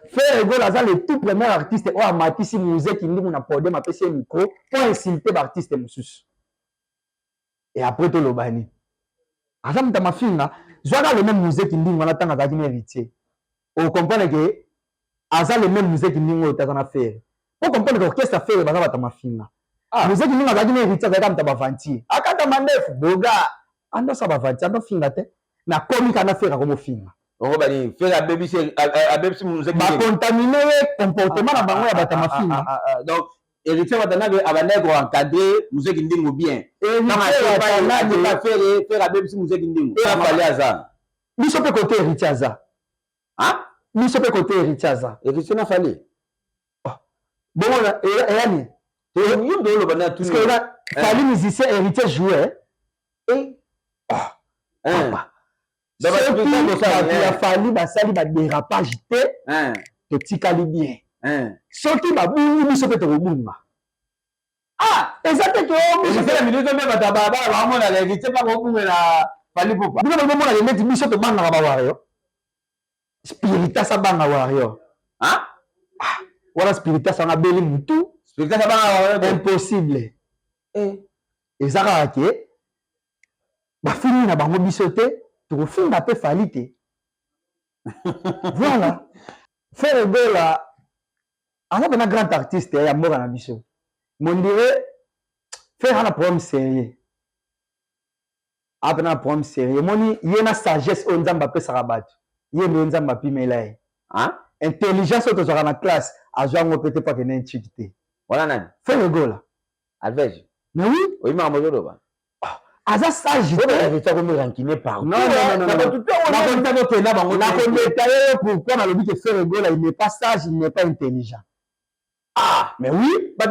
Frère Ego Laza, le tout premier artiste, oh, Matisi Mouzé qui nous a podium, a passé micro, pour insulter l'artiste Moussous. Et après, tout le bani. Azam ta ma fille, je vois le même Mouzé qui nous a tant à héritier. On comprend que Azam le même Mouzé qui nous a fait. Pour comprendre que l'orchestre a fait, Bazaba ta ma fille. Mouzé qui nous a héritier, Azam ta bavanti. Akata mandef, boga. Ando sa bavanti, ando finga te. Na komi kana faire comme finga. On va dire, faire la baby, c'est Mouzé qui va contaminer le comportement de bango ya batamafine. Donc, héritier va donner à Banègre encadré, Mouzé qui dit bien. Et non, faire la baby, Mouzé qui dit. Ça fallait à ça. Nous sommes côté héritier à ça. Hein? Nous sommes côté héritier à ça. Héritier n'a fallu. Bon, et Annie. Parce que là, fallu musicien héritier jouer. Et. Papa. Il a fallu basali ba dérapage te tikali bien. Surtout ba bungu biso pe to bunga. Ah, exactement que je fais la minute même ba baba vraiment la héritier pas bunga la fallu popa. Bino ba mona le meti biso to banga ba wario. Spirita sa banga wario. Hein? Ah, wala spirita sa na beli mutu. Spirita sa banga wario impossible. Ezaka ke ba fini na bango biso te. Tu refais un peu falité. Voilà. Faire Ego là, on a un grand artiste, il y a mort en ambition. Mon dirait, faire un problème sérieux. Un problème sérieux. Mon il y a une sagesse, on a un peu sarabat. Il y a une zamba pimelaï. Intelligence, on a une classe. À jouer, on peut pas qu'il y ait une chiquité. Voilà, nan. Faire Ego là. Alvège. Mais oui. Oui, mais on Aza sage héritier comme rankiné par non pourquoi on a le dit que Frère Ego là il n'est pas sage, il n'est pas intelligent. Ah mais oui mais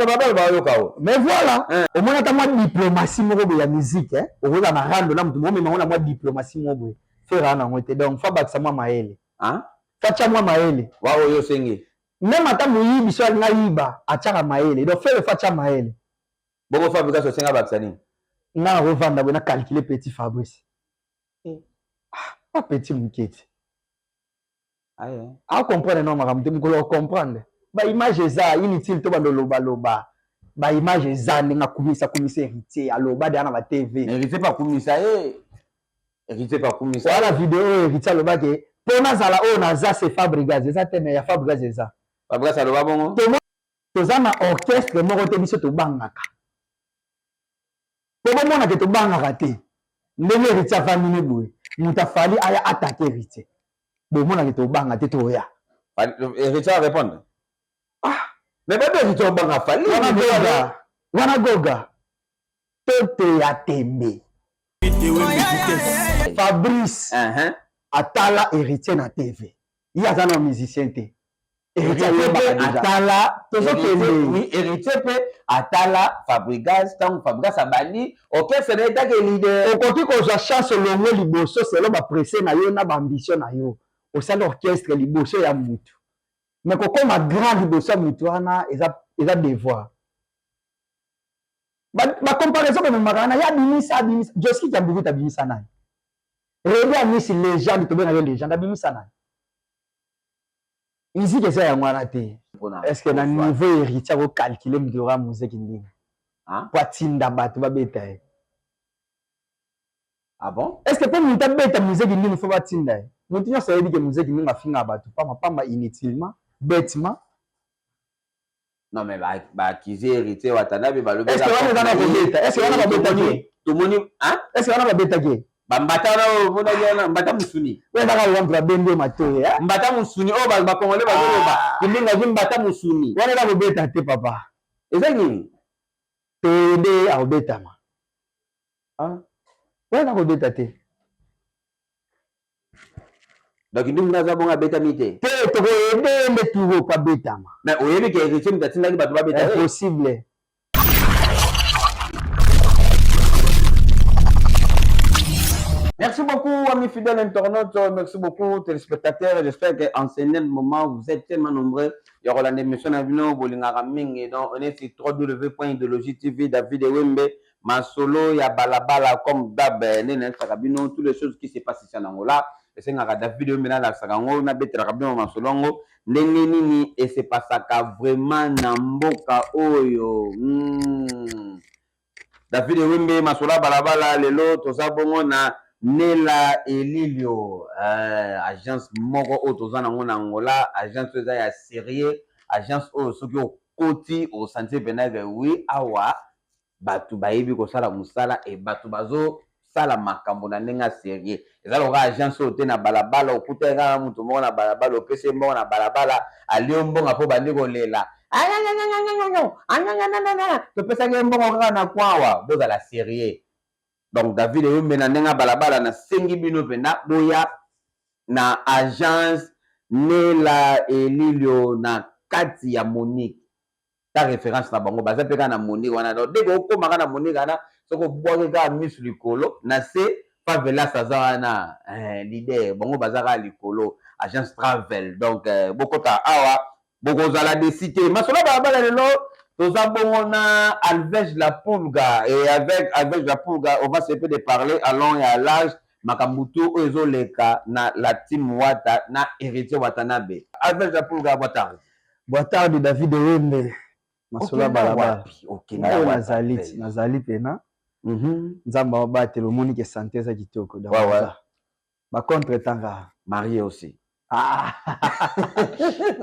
voilà au moins on a diplomatie de la musique hein au moins on a rendre là mais on a diplomatie mo faire na ngote donc fa bakisa moi maele hein facha moi maele wa oyo senge même ata moyibi so na yiba achaka maele donc faire facha maele bongo fabrication senga bakisani na revendre na calculer petit Fabrice pas petit Mouketi ah comprendre non makamte mukolo comprendre ba image eza inutile to bando loba ba image eza ninga kumisa héritier aloba de na ba TV héritier pas kumisa héritier pas kumisa voilà vidéo héritier aloba ke pona zala o na za c'est Fabrice eza teme ya Fabrice eza Fabrice aloba bongo toza na orchestre moko te biso to bangaka on que tu bangs raté. Ne héritier famille boue. Mouta fali aya attaquer héritier. Bon, on a que tu bangs raté toya. Héritier répondre. Ah, mais pas héritier bangs fali. Wana goga. Tote ya tembe. Fabrice. Atala héritier na TV. Il y a un musicien te. Héritier atala oui héritier pe atala Fabrice tant Fabrice abali OK c'est l'état que leader okoki kozwa chance longo liboso selon ba pressé na yo na ba ambition na yo au sein d'orchestre liboso ya mutu mais kokoma grand liboso ya mutu wana eza devoir ba comparaison comme makana ya bimisa Joski Kambugu tabimisa nani Rede Amisi légende to bien na légende abimisa nani musique eza ya mwana te est-ce que na niveau héritier ko calculer mudora musique ndinga po atinda bato babeta ye ah bon est-ce que pour muta beta musique ndinga faut batinda ye mutu nyonso ayebi ke musique ndinga afinga bato pamba inutilement bêtement non mais ba kize héritier watana be balobi est-ce que wana na kobeta est-ce que wana babeta ke tomoni hein est-ce que wana babeta ke Mbata na mona yana mbata musuni. Wewe ndaka wambra bende matoye eh? Mbata musuni ba kongole ba zoloba. Kilinga zim mbata musuni. Wana na beta te papa. Eza nini? Tede a beta ma. Ah. Wana na beta te. Donc ndum na za bonga beta mite. Te to ede me tugo pa beta ma. Mais oyebi ke héritier mtatinda ki bato ba beta. Impossible. Merci beaucoup, amis fidèles internautes. Merci beaucoup, téléspectateurs. J'espère qu'en ce moment, vous êtes tellement nombreux. Il y aura l'émission à venir, donc on est sur www.idéologie.tv, David Ewembe, Masolo, il y a Balabala, comme Dab, toutes les choses qui se passent ici en Angola. esengaka David Wembe na sakango na betelaka bien masolongo ndenge nini esepasaka vraiment na mboka oyo. David Wembe masola balabala lelo toza bongo na Nela Elilio, agence moko o toza nango na Angola, agence eza ya sérieux, agence oyo soki okoti au sentir penage oui awa batu bayebi kosala musala e batu bazo sala makambo na ndenge sérieux. Eza loka agence oyo te na balabala okuta kaka mutu moko na balabala opesi mbongo na balabala alio mbongo po bandi kolela topesaki mbongo kaka na kwawa bozala sérieux. Donc David Wembe na ndenga balabala na sengi bino penda boya na agence Nela Elilio na kati ya Monique. Ta référence na bango baza peka na Monique wana donc dès ko komaka na Monique ana soko boke ka misu likolo na se favela saza wana leader bango baza ka likolo agence travel donc bokota awa bokozala de cité masola balabala lelo toza bongo na Alvej la Pulga et avec Alvej la Pulga on va se peut de parler à long et à large makambutu ozo leka na la team Wata na héritier Watanabe. Alvej la Pulga boitard de David Wembe masola balabala okay nazali pena nzamba obatela omoni ke santé eza kitoko donc ba contre tanga marié aussi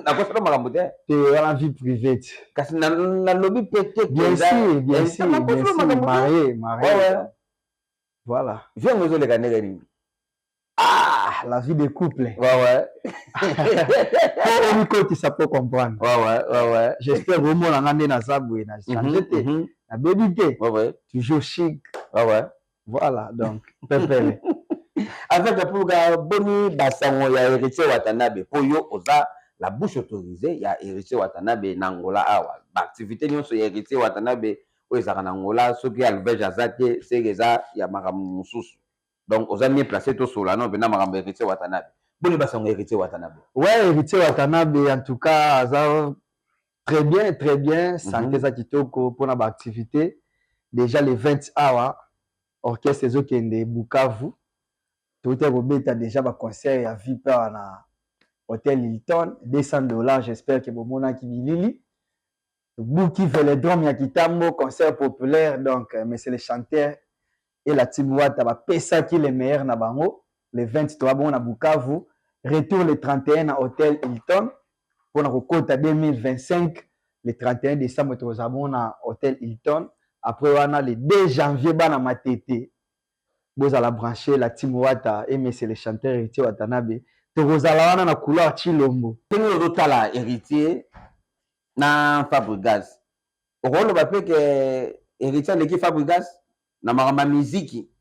nakosala makambo te wana vie privée kasi nalobi pete bien sûr marié voilà vie ngo ezoleka ndenge nini la vie de couple omikotisa po comprendre j'espère omonanga nde naza boye na change te nabebi te toujours chic voilà donc pepele avec la Pulga boni basango ya héritier Watanabe po yo oza la bouche autorisée ya héritier Watanabe na Angola awa ba activité nyonso ya héritier Watanabe o ezaka na Angola soki Alvej azate segeza ya makambo mususu donc oza mieux placé to sola non bena makambo héritier Watanabe boni basango héritier Watanabe héritier Watanabe en tout cas aza très bien santé za kitoko pona ba activité déjà les 20 awa orchestre ezokende Bukavu tout est bobeta déjà ba concert ya VIP na Hôtel Hilton $200 j'espère que bomona ki bilili Buki Velodrome ya Kitambo concert populaire donc mais c'est les chanteurs et la team Wata ba pesa ki les meilleurs na bango les 23 bon na Bukavu retour le 31 na Hôtel Hilton pour na kokota 2025 le 31 décembre tozabon na Hôtel Hilton après wana le 2 janvier bana matete bozala branché la team Wata et mais c'est les chanteurs héritier Watanabe tokozala wana na couleur Chilombo tengo totala héritier na Fabregas okoloba pe ke héritier leki Fabregas na makamba miziki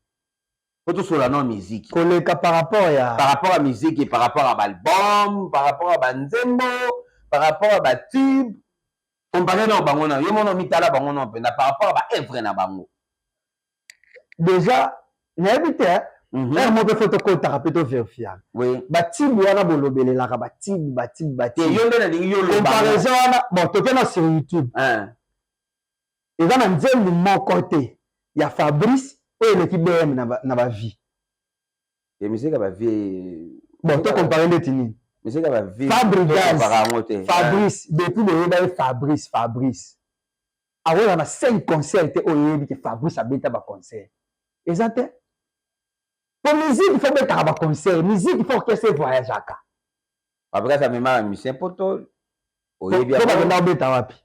po tosola no miziki koleka par rapport à miziki par rapport à album par rapport à banzembo par rapport à batube comparé na bango na yo mono mitala bango na pe na par rapport à ba œuvre na bango déjà nayebi te mo pe photo kotaka pe to vérifier batibu wana bolobelelaka batibu yo nde nalingi yo comparaison wana bon toke na sur YouTube eza na nzembo moko te ya Fabrice oyo eleki BM na bavie misika bavie bon to compare ndeti nini misika bavie Fabrice depuis boyeba ye Fabrice akoza na 5 concert te oyo yebi ke Fabrice abeta baconcert eza te po musique ifo betaka baconcert musique ifo orchestre voyageaka Fabrice amema musicien poto oyebi po bakenda kobeta wapi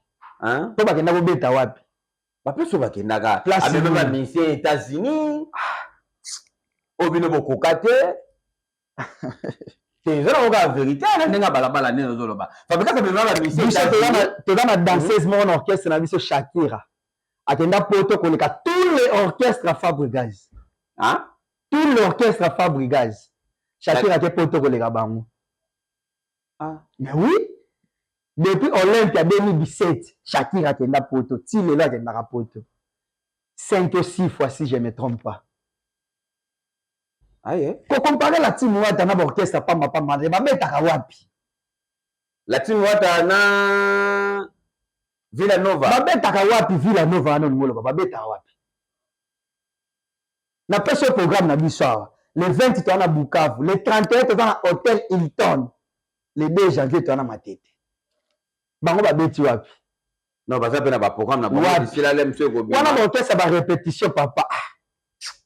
po bakenda kobeta wapi bapeso bakendaka amema bamisien États-Unis obino bokoka te ezala koka vérité ana ndenge balabala ndenge ozoloba Fabrice amema bamisien toza na danseuse moko na orchestre na biso Shakira akenda poto koleka tous les orchestres Fabregas tout l'orchestre à Fabregas Shakira ke poto koleka bango mais oui depuis Olympia 2017 Shakira kenda poto ti lelo akendaka poto 5 ou 6 fois si je ne me trompe pas ko comparer la team Wata na orchestre pamba babetaka wapi la team Wata na Villanova babetaka wapi Villanova wana ngolo babetaka wapi na peso programme na biso awa Le 20, tu as à Bukavu. Le 31, tu as à Hôtel Hilton. Le 2 janvier, tu as à Matete. Bango ba beti wapi? Non, parce que na programme na bango d'ici là monsieur Gobi. Wana ba orchestre ba répétition papa.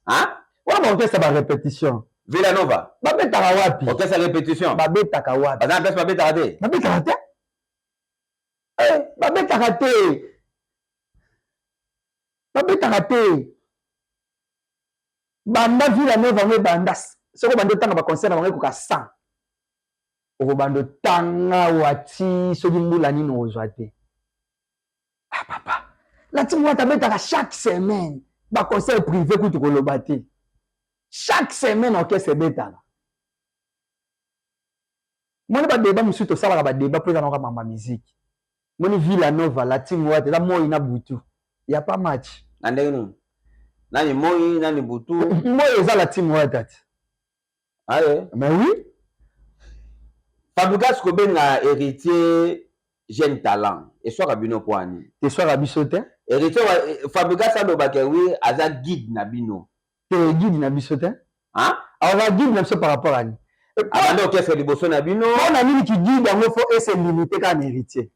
Hein? Wana ba orchestre ba répétition. Villanova. Ba betaka wapi? Orchestre répétition. Ba betaka wapi? Bazana place ba betaka te. Ba betaka te? Ba betaka te. Ba betaka te. Banda Villanova me banda. Soko bando tanga ba concert na bango ko ka 100. Oko bando tanga wati soki mbula nini ozwa te. Ah papa. La team wata betaka chaque semaine. Ba concert privé kutu koloba te. Chaque semaine orchestre betaka. Moni ba débat musu to sala ba débat pour na mama musique. Moni Villanova la team wata la moi na butu. Y a pas match. Andeni. Nani moi nani butu. Moi eza la team wata. Ah ouais. Mais oui. Fabregas Kobenga héritier jeune talent. Et soit Rabino Kwani. Te soit Rabiso te? Héritier Fabregas Alobake oui, aza guide na bino. Te guide na biso te? Hein? Alors la guide na biso par rapport à ni. Abanda orchestre liboso na bino. On a mis qui guide yango faut essayer limiter quand héritier.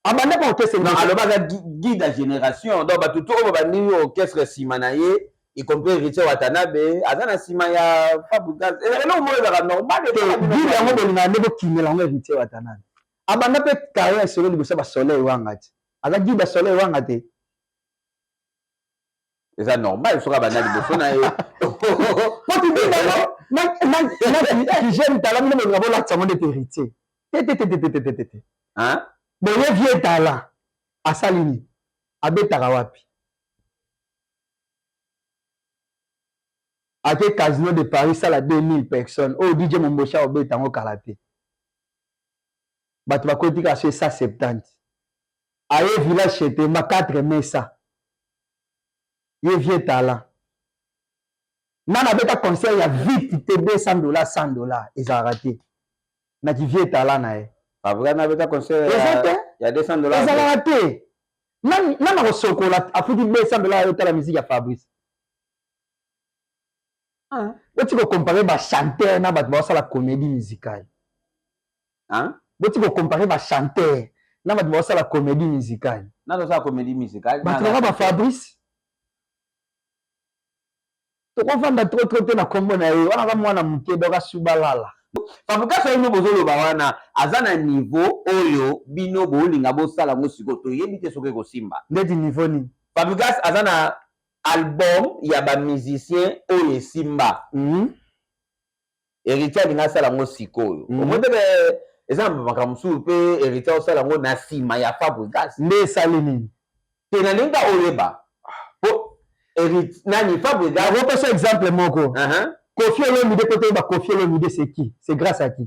Abanda pas orchestre non alobaka guide à génération. Donc ba tout o ba ni orchestre simanaye. Y compris héritier Watanabe, azana sima ya Fabregas. Et non, moi, c'est normal. Guide yango bolinga ndebo kimela yango héritier Watanabe. Abanda pe carrière sur le bossa ba soleil wangati. Aza guide ba soleil wangati. C'est normal, sera banda liboso na ye. Quand tu dis non, qui j'aime talent, mais on va la tsamon de héritier. Hein? Mais le vieux talent, à Salini, à Betarawapi. À quel casino de Paris, ça la 2000 personnes. Oh, DJ Mombocha au Betango Karaté. Batu bakoti ka sur 170. Aye village chété, ma 4 mai ça. Ye vieux talent. Nana beta concert ya vite TB $100, $100. Ils ont raté. Na qui vieux talent na e. Fabregas na beta concert ya $200. Ils ont raté. Nana ko sokola afuti $200 yo la musique ya Fabrice. Hein? Tu peux comparer ba chanteur na bat ba la comédie musicale. Hein? Tu peux comparer ba chanteur na bat ba la comédie musicale. Na do sa comédie musicale. Ba tu ba Fabrice. Tu comprends trop na kombo na yo. Wana mwana muke ba subalala. Fabregas oyo bozolo ba wana azana niveau oyo bino bolinga bo sala musiko to yebite soke ko simba. Ndeti niveau ni. Fabregas azana album ya ba musicien oyo simba. Héritier alinga sala ngo sikoyo. Omote be exemple makamusu pe héritier osala ngo na sima ya Fabregas. Nde salini. Te na linga oyeba. Po héritier nani Fabregas. On peut faire exemple moko. Kofi Olomide côté ba Kofi Olomide c'est qui? C'est grâce à qui?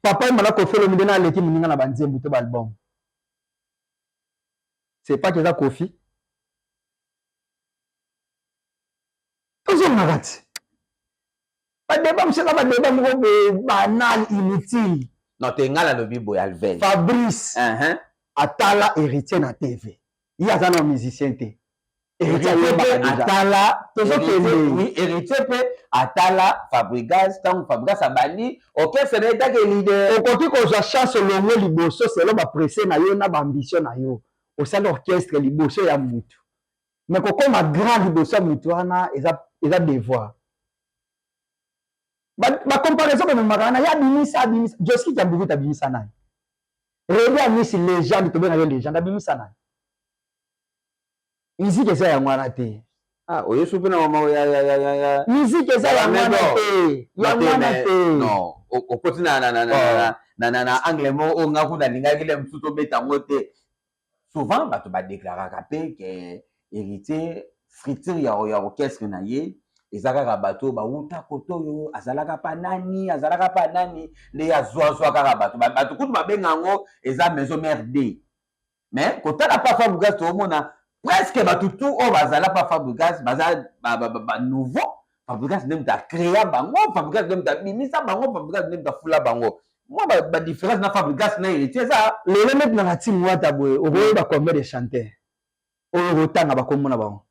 Papa il m'a Kofi Olomide na leki muninga na banzembu to ba album. C'est pas que ça Kofi. Marati. Pas débat, monsieur, pas débat, banal, inutile. Non, tu es ngala le bibo Alvel. Fabrice. Atala héritier na TV. Il y a un musicien té. Héritier Atala. Oui, héritier Atala, Fabregas, tant Fabregas abani. Ok, c'est l'état que leader. Au côté qu'on a chance le mot liboso, c'est là ba pressé na yo na ba ambition na yo. Au sein d'orchestre liboso ya mutu. Mais comme ma grande liboso mutu ana ils ont devoir. Ma comparaison avec Marana, il y a Bimisa, Joski qui a beaucoup d'Abimisa. Réveillez à Miss légende, tu veux une légende, Abimisa. Musique, c'est un moanaté. Ah, oui, je suis venu à un musique, c'est un moanaté. Non, au côté na anglais, on a vu un qui aime tout au bêta moté. Souvent, tu vas déclarer que héritier. Friture ya orchestre na ye ezaka bato ba uta kotoyo azalaka pa nani nde ya zwa kaka bato kutu babenga ngo eza maison mère D mais kotala pa Fabregas to mona presque bato tout o bazala pa Fabregas baza ba nouveau Fabregas ndem ta créer bango Fabregas ndem ta bimisa bango Fabregas ndem ta fula bango moi ba différence na Fabregas na héritier ça le mettre na team wata boye oboye ba combien de chanteurs o rotanga ba komona bango.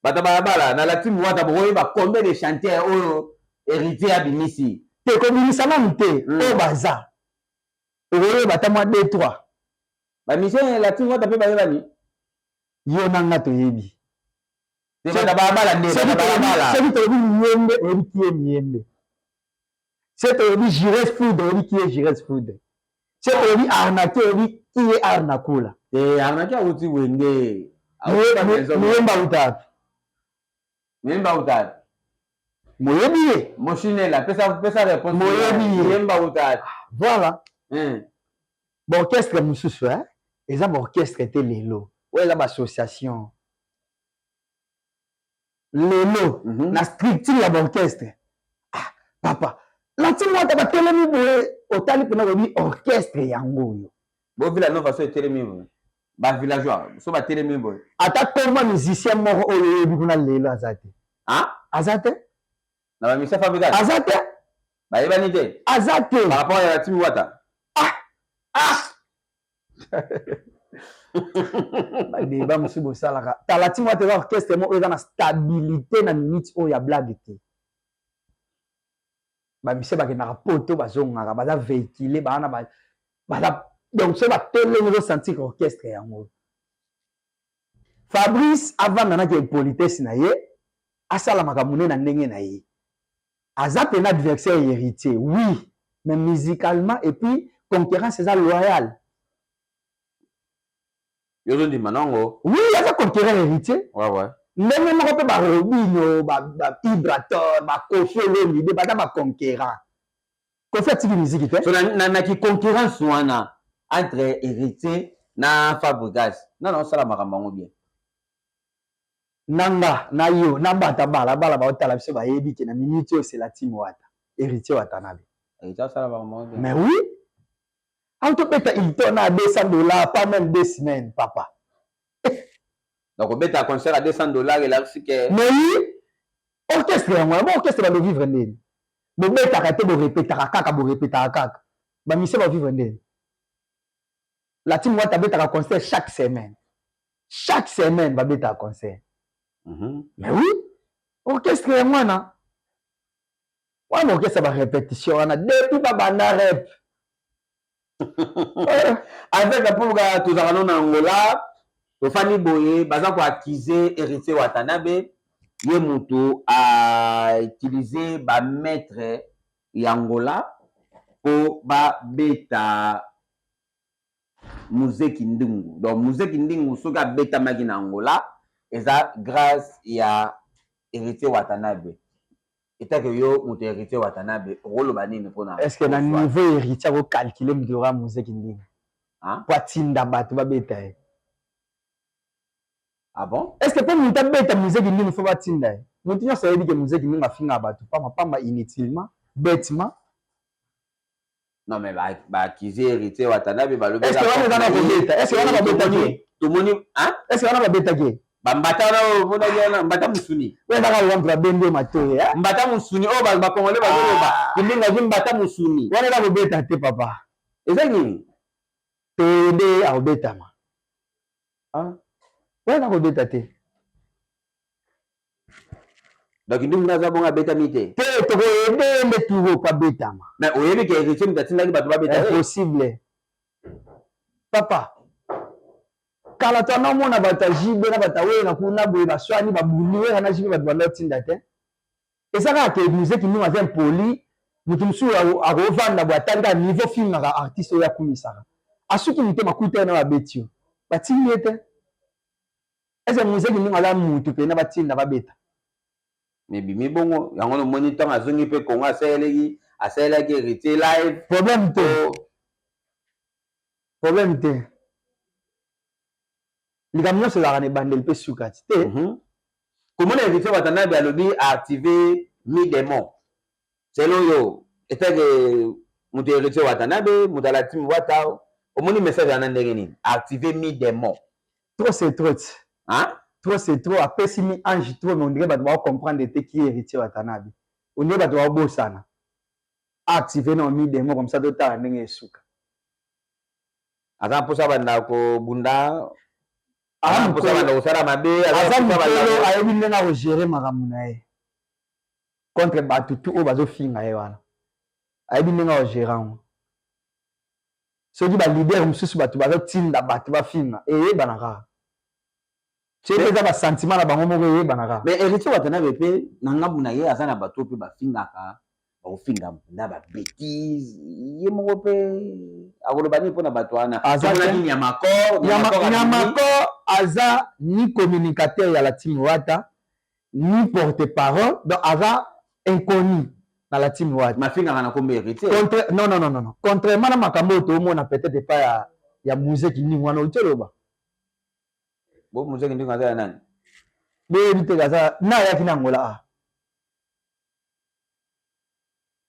Bata balabala na la team wata boye ba combien de chanteurs oyo héritier abimisi. Te komimisa nanu te oyo baza. Oyo batama 2-3. Ba mission la team wata pe ba yebani. Yo nanga toyebi. Te bata balabala nde bata balabala. C'est qui Miyembe oyebi qui est Miyembe. C'est oyebi Jires Food oyebi qui est Jires Food. C'est oyebi arnaqué oyebi qui est arnakola. Te arnaqué awuti wenge. Miyemba utapi. Miyemba utapi. Moyebi ye. Moshinela pesa réponse. Moyebi ye. Miyemba utapi. Voilà. Bon orchestre mususu hein. Eza ba orchestre te lelo. Ouais la association. Lelo na structure ya ba orchestre. Ah papa. La team wata ba telemi boye otali pena ko orchestre yango yo. Bo Villa Nova so telemi boye. Ba villageois so ba telemi boye. Ata komba musicien moko oyo yebi kuna lelo azate. Hein? Azate? Na ba musicien fabricat. Azate? Ba yebani te. Azate. Par rapport à la team wata. Débat monsieur Bossalaka. La team wata orchestre mo oyo na stabilité na minute oyo ya blague te. Ba mise ba kenaka poto bazongaka baza véhiculer bana ba donc c'est ba télé nous sentir orchestre yango. Fabrice avant nana ke politesse na ye asala makamune na ndenge na ye. Aza un adversaire héritier oui mais musicalement et puis concurrence c'est loyal. Yo di manango. Oui, il y a un concurrent héritier. Ouais. Ndenge moko pe ba Robinho, ba Vibrator, ba Kofi Olomide, ba conquérant. Kofi atiki musique te. So na ki concurrence wana entre héritier na Fabregas. Non, ça la makambango bien. Nanga, na yo, na bata bala ba otala biso ba yebi ke na minute o c'est la team wata. Héritier Watanabe. Héritier ça la makambango bien. Mais oui. En tout cas, il tourne à $200, pas même 2 semaines, papa. Donc, on met un concert à $200 et là, c'est que. Mais oui, orchestre, orchestre va vivre ndeni. Mais beta kate bo répéter kaka bo répéter kaka. Ba mise va vivre ndeni. La team wata beta concert chaque semaine. Chaque semaine va beta concert. Mais oui, orchestre mwana. Wana orchestre va répétition wana depuis ba banda rep. Avec la pouga tozalaka na Angola, tofani boye baza ko accuser héritier Watanabe ye moto a utiliser ba maître ya Angola po ba beta Muzeki Ndingu. Donc Muzeki Ndingu soka beta maki na Angola eza grâce ya héritier Watanabe. Eta que yo moto héritier Watanabe rolo banini pona. Est-ce que na niveau héritier vous calculer mdora Muzeki Ndingu? Hein? Poitinda batu ba beta. Ah bon? Est-ce que pour nous beta Muzeki Ndingu faut batinda? Nous ça veut dire que Muzeki Ndingu a fini batu pas inutilement, bêtement. Non mais bah accuser héritier Watanabe ba le. Est-ce que on a beta? Est-ce que on a beta qui? Tout moni, hein? Est-ce que on a beta qui? Mbata na bona yana mbata musuni. Ouais na ka wantra bende matoye, hein? Mbata musuni oh ba kongole ba loba. Kindinga vi mbata musuni. Wana na beta te papa. Eza nini? Tede a beta ma. Ah. Ouais na beta te. Donc ndinga naza bonga beta mite. Te to ebe tugo pa beta ma. Mais oyebi ke héritier mtatinda ki bato ba beta. Impossible. Papa. Kala to na mona bata jibe na bata we na kuna boye baswani babuni we na jibe bata banda tinda te. Esaka ke Muzeki Ndingu aza poli, mutu musu akovanda bo atanga niveau film na artiste ya kumisaka. Asuki mute makuta na babetio. Batindi ete. Ese Muzeki Ndingu ala mutu pe na batinda babeta. Mais bimi bongo yango no monitor azongi pe Kongo aseleki héritier live Problème te. Problème te. Likamno se la ne bandel pe sukati te. Comment héritier Watanabe alobi a activé mi démon. Selon yo, était que mutu héritier Watanabe, mutu la team wata, omoni message anandenge nini? Activer mi démon. Trop c'est trop. Hein? Trop c'est trop. Après si mi ange trop, mais on dirait que tu vas comprendre qui est héritier Watanabe. On dirait que tu vas bossana. Activer non mi démon comme ça, tu as un suka. Attends pour ça, banda ko bunda. Aza mokolo ayebi ndenge akogere makambo na ye contre bato tu oyo bazofinga ye wana ayebi ndenge akogere yango soki balider mosusu bato bazotinda bato bafinga eyebana kaka soki eza basentiment na bango moko eyebana kaka mais héritier watanabe mpe na ngambu na ye aza na bato mpe bafingaka bakofinga na babétise ye moko mpe akoloba nini mpona bato wana Nyamakor aza ni communicateur ya la team Wata ni porte-parole donc aza inconnu na la team Wata mafingaka na kombe héritier non contrairement na makambo oyo toomona peut-être pas ya Muzeki Ndingu wana otoloba bo Muzeki Ndingu aza ya nani boyebi te aza na ayaki na Angola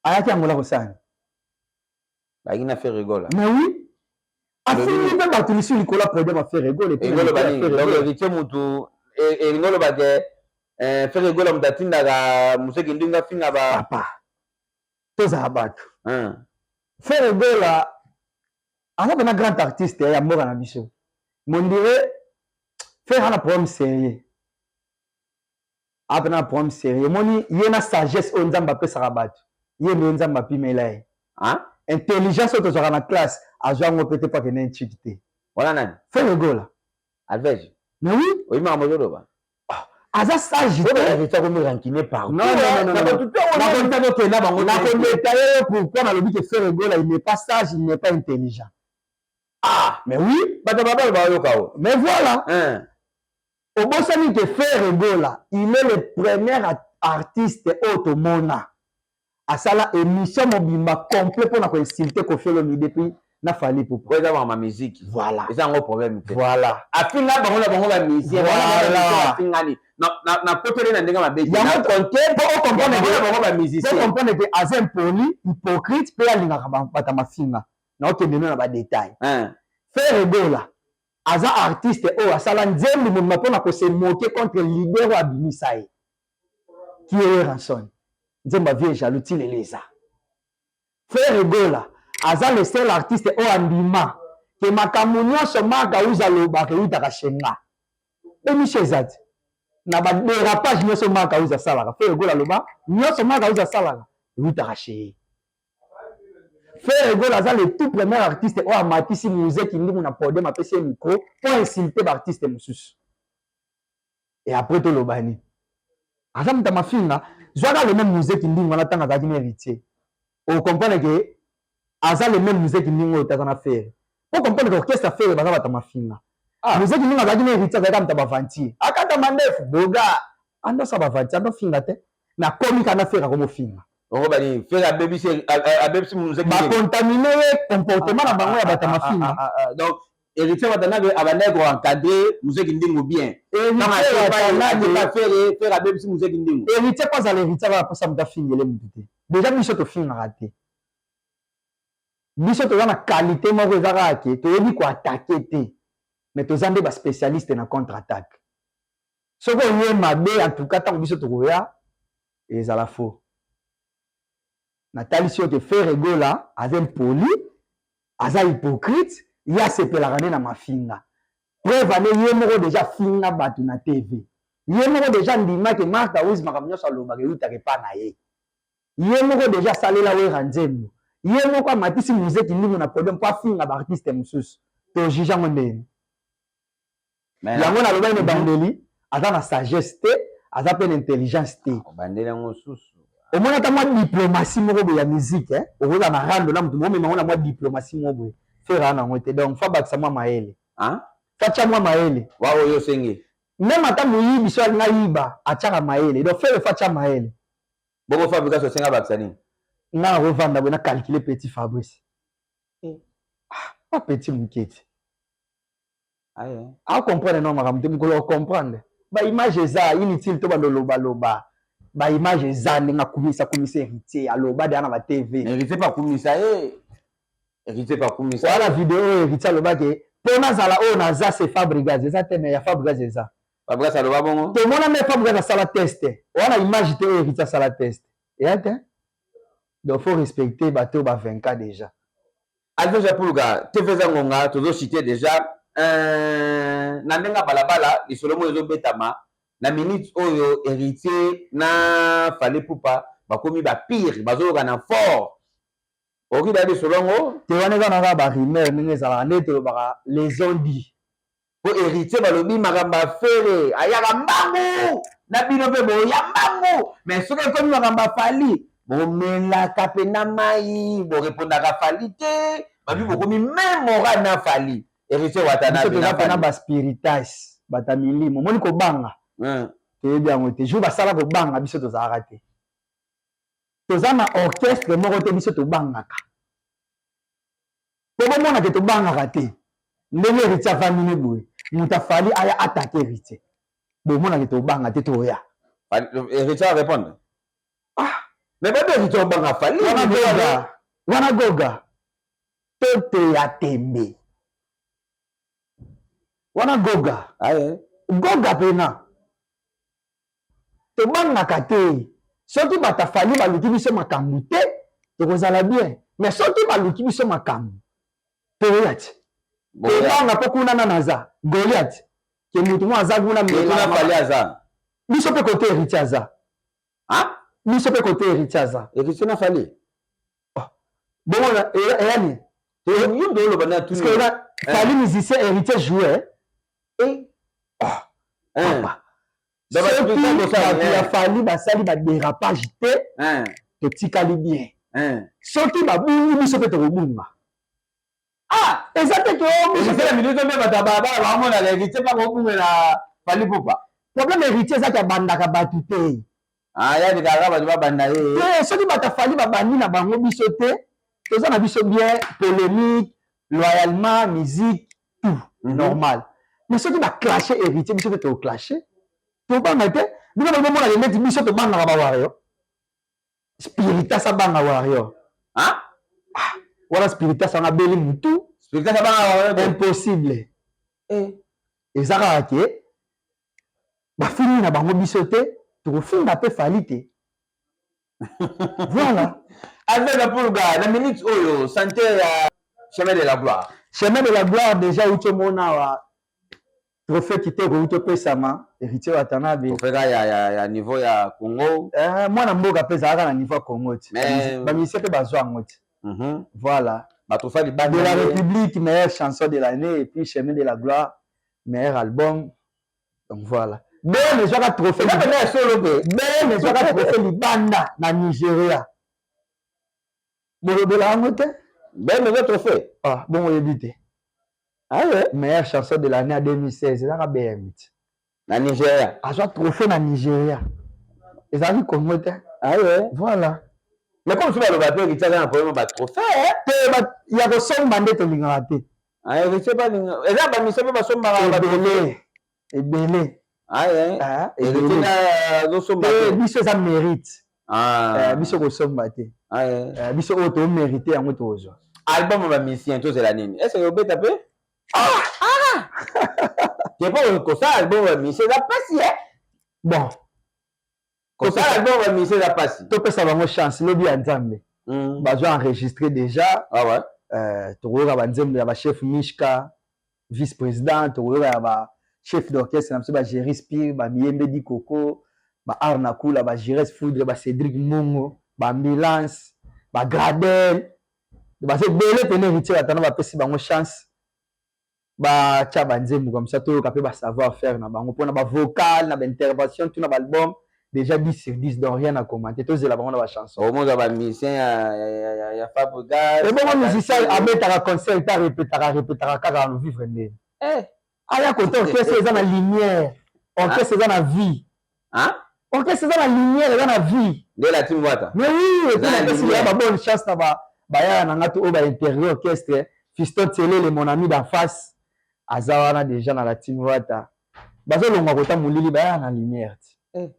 ayaki Angola kosani bayaki na faire rigola mais oui afingi mpe bato lisu likolo aprodie bafaire egole héritier mutu elingi oloba ke faire rigola mutu atindaka Muzeki Ndingu afinga papa tozala bato faire egola aza pena grand artiste ya mboka na biso mondire faire ana problème sérieux apena na problème sérieux emoni ye na sagesse oyo nzambe apesaka bato ye nde nzambe apimela ye intelligence oyo tozwaka na classe azwa yango pete pake na intiki te wana nani faire egola alvege mais oui oyimaka mozoloba aza sage nakondeta ye pourquoi nalobi ke faire egola il n'est pas sage il n'est pas intelligent mais oui bato babalo bayoka o mais voilà obosani ke faire egola il est le premier artiste oyo tomona asala émission mobimba complet mpona koinsulte Koffi Olomide depuis na Fally Ipupa eza ba musique voilà eza ngo problème te voilà afinga bango na bango ba musicien voilà afingani na potele na ndenge mabeji yango compter po comprendre bango ba musicien po comprendre que aza impoli hypocrite pe alingaka bata mafinga na okende na ba détail faire egola aza artiste oyo asala nzembo mobimba mpona ko se moquer contre leader oyo abimisa ye qui est Ranson nzembo avie jaloux tileleza faire egola aza le seul artiste oyo andima ke makambo nyonso maka uza alobaka eutaka shenga emission eza te na badérapage nyonso maka uza asalaka faire egola aloba nyonso maka uza asalaka eutaka sheye faire egola aza le tout premier artiste oyo amatisi Muzeki Ndingu na podium apesi ye micro mpo insulte baartiste mosusu et après tolobani aza moto mafinga zwaka le même Muzeki Ndingu wana ntango azalaki na héritier ocomprendre ke aza le même Muzeki Ndingu oyo taza na faire po comprendre ke orchestre faire baza bata mafinga Muzeki Ndingu azalaki na héritier azalaki moto bavantier akata mandefu boga andosa bavantier andofinga te na komika na faire akomofinga bani faire abebisi Muzeki bacontamine ye comportement na bango ya bata mafinga donc héritier watanabe abandaki koencadre Muzeki Ndingu bien faire abebisi Muzeki Ndingu héritier po azala héritier kaka mposa moto afingele motu te déjà biso tofingaka te biso toza na qualité moko eza kaka ke toyebi koatake te mais toza nde baspécialiste na contre attaque soki oye mabe en tout cas ntango biso tokoya ezala faux natalisi oyo te faire egola aza impoli aza hypocrite ye asepelaka nde na mafinga preuve ane ye moko deja finga bato na tv ye moko deja ndimaki martha wis makambo nyonso alobaka eutaka epa na ye ye moko deja asalela wera nzembo ye moko amatisi Muzeki Ndingu na podium mpo afinga baartiste mosusu tojuge yango ndeni yango nalobaki na bandeli aza na sagesse te aza mpe na intelligence te bandeli yango susu omoni ata mwa diplomatie moko boye ya musique okoza na rando na motu momema ngo na mwa diplomatie moko boye faire ana yango te donc fa bakisa mwa mayele fatya mwa mayele wa oyo osenge meme ata moyibi so alinga yiba atiaka mayele donc faire fatya mayele bongo fabrication osenga bakisa nini nga nakovanda boye na calcule petit Fabrice pas petit moketi acomprendre no makambo te mokolo ocomprendre baimage eza inutile to balolobaloba baimage eza ndenge akumisa héritier aloba deya na batv héritier pakumisa héritier pakumisa wana video oyo héritier alobaki mpo nazala oyo naza se Fabrigas eza te me ya Fabrigas eza Fabrigas aloba bongo tomona me Fabrigas asala teste wana image te oyo héritier asala teste eya te donc faut respecter bato oyo bavainca déjà Alvege Apuluka tv eza ngonga tozocite déjà na ndenga balabala lisolo mo ezobetama na minute oyo héritier na Fally Ipupa bakomi ba pire bazoyoka na fort oki da lisolo ngo te wana eza naka barimere ndenge ezalaka nde tolobaka les ont dit po héritier balobi makambo afere ayaka mbangu na bino mpe boya mbangu mais soki ekomi makambo afali bomelaka mpe na mai borepondaka Fally te babi bokomi même moral na Fally héritier Watanabe biso toza mpe na baspiritas bata milimo omoni kobanga toyebi yango te jour basala kobanga biso tozalaka te toza na orchestre moko te biso tobangaka po bomona ke tobangaka te ndenge héritier afandi ne boye moto afali aya atake héritier bomona ke tobanga te toya héritier arépondre mais babi héritier obanga Fally wana goga tote ya tembe wana goga goga pena tobangaka te soki bato Fally baluki biso makambo te tokozala bien mais soki baluki biso makambo toya ti tobanga mpo kuna na naza Goliath ke motu mo aza kuna Fally aza biso mpe kote héritier aza biso mpe kote héritier aza héritier na Fally bomona eyani yondo oloba na tuni Fally musicien héritier joueur soki bato ya Fally basali badérapage te totikali bien soki babungi biso mpe tokobunga eza te tomisala minute mpe bato ya balabala bamonaka héritier mpa kobungela Fally Ipupa problème héritier ezaki abandaka bato te yani kaka bato babanda ye soki bato ya Fally babandi na bango biso te toza na biso bien polémique loyalement musique tout normal mais soki baclashe héritier biso mpe toclashe tobanga te bino babomonaka neti biso tobangaka bawario spiritas abanga wario wana spiritas anga beli mutu impossible eza kaka ke bafini na bango biso te tokofinga mpe Fally te voilà avec apuluka na minute oyo santé ya chemin de la gloire déjà uti omona awa trophée kitoko uti opesama héritier Watanabe ofeka ya niveau ya Congo mwana mboka mpe ezalaka na niveau ya Congo ti bamisie mpe bazwa yango ti voilà de la République meilleure chanson de l'année et puis chemin de la gloire meilleur album donc voilà bene ezwaka trophée bene ezwaka trophée libanda na Nigeria bolobela yango te bene ezwa trophée bon oyebi te meilleure chanson de l'année à 2016 ezaka BM ti na Nigeria azwa trophée na Nigeria ezalaki Congo te voilà mais comme soki baloba mpe héritier aza na problème ba trophée te ya kosomba nde tolingaka te héritier balinga eza bamisie mpe basombaka ebele héritier azosomba biso eza mérite biso kosomba te biso oyo tomérite yango tozwa album bamisien tozela nini est ce que obeta mpe kepo kosala album bamisien eza pasi bon kosala album bamisien eza pasi topesa bango chance lobi ya nzambe bazwa enregistré déjà tokoyoka banzembo ya bachef Mishka vice président tokoyoka ya bachef d'orchestre na biso bagéri spire bamiyembe di koko baarnakula bagires foudre bacédric mongo baambulance bagradel baza ebele pene héritier atana bapesi bango chance batya banzembo comme ça toyoka mpe basavoir faire na bango mpona bavocal na baintervention tuna baalbum déjà 10 sur 10 donc rien à commenter tozela bango na bachanson omonza bamisien ya fabrigas ebongo musicien abetaka concert ta répétaka kaka no vivre ndeni aya kote orchestre eza na lumière orchestre eza na vie orchestre eza na lumière eza na vie nde la team wata mais oui epesi babonne chance na bayaya na nga to oyo baintérieur orchestre Fiston Tselele mon ami d'en face aza wana déjà na la team wata bazolongwa kota molili bayaya na lumière ti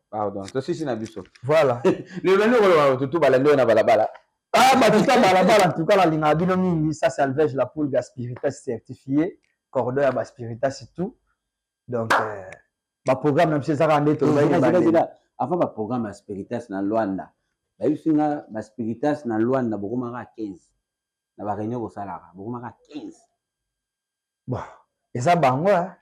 pardon tosisi na biso voilà leloni okoloba tutu balandi oyo na balabala batuta balabala en tout cas nalingaka bino mingi ça c'est Alvege la poule ya spiritas certifié cordon ya baspiritas tout donc baprogramme na biso ezaka nde avant baprogramme ya spiritas na Luanda bayisinga baspiritas na Luanda bokomaka 15 na baréunion kosalaka bokomaka 15 bon eza bango ya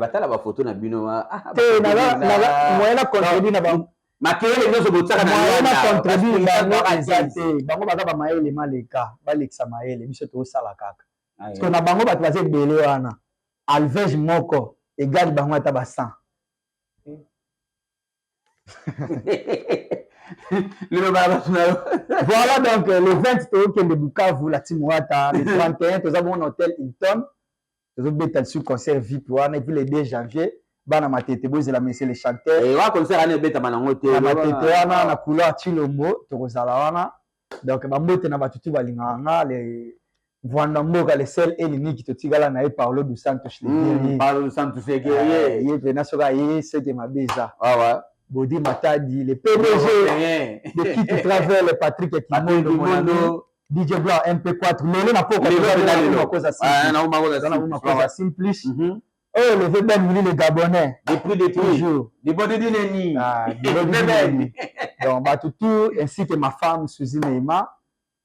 batala ba photo na bino te moyen na contredit na bango makele nyonso botsaka moyen na contredit bango eza te bango baza bamayele maleka balekisa mayele biso tozosala kaka parce que na bango bato baza ebele wana alvege moko egali bango ata ba 100 voilà donc le 20 tokende Bukavu la Timouata le 31 toza bon hôtel Hilton tozobeta sur concert VIP wana et puis le 2 janvier bana matete bozela monsieur le chanteur et wa concert ane beta manango te na matete wana na couleur Chilombo tokozala wana donc bambote na batutu balinganga le Vwanda mboka le seul et l'unique totigala na Paulo dos Santos le Paulo dos Santos guerrier ye pena soka ye c'était mabeza ouais Bodi Matadi, le PDG de Kiki Travel, Patrick Kimondo, DJ Blanc, MP4, mais n'a pas cause Simplice. Oh, le Veben Mouli, les Gabonais. Depuis toujours. Des bonnes dîners. Donc, Batutu, ainsi que ma femme, Suzy Neima.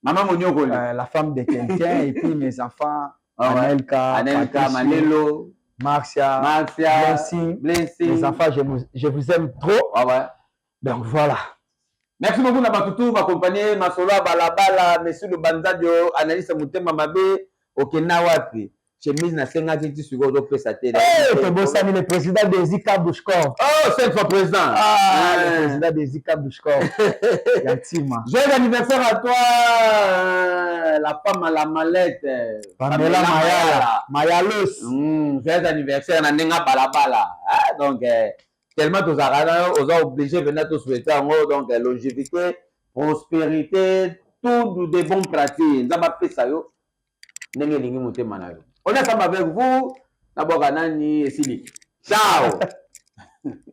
Maman Monioko. La femme de quelqu'un, et puis mes enfants, Anelka, Manelo. Marcia, Blessing. Les enfants, je vous aime trop. Ah ouais. Donc voilà. Merci beaucoup Nabatutu, m'accompagner, Masola, Balabala, Monsieur le Banzadio, analyste Moutema Mabe, Okena Wapi. Chemise na senga titi sur le presse télé. Eh, Bossani, le président de Zika Bouchkov. Oh, c'est le président. Ah, le président de Zika Bouchkov. Yantima. Joyeux anniversaire à toi, la femme à la mallette. Pamela Mayala. Mayalos. Joyeux anniversaire, na nenga balabala. Donc, tellement tous os obligés de venir te souhaiter en haut, donc longévité, prospérité, tout des bons pratiques. Nous avons fait ça, yo. On est ensemble avec vous. D'abord, Anani et Sili. Ciao.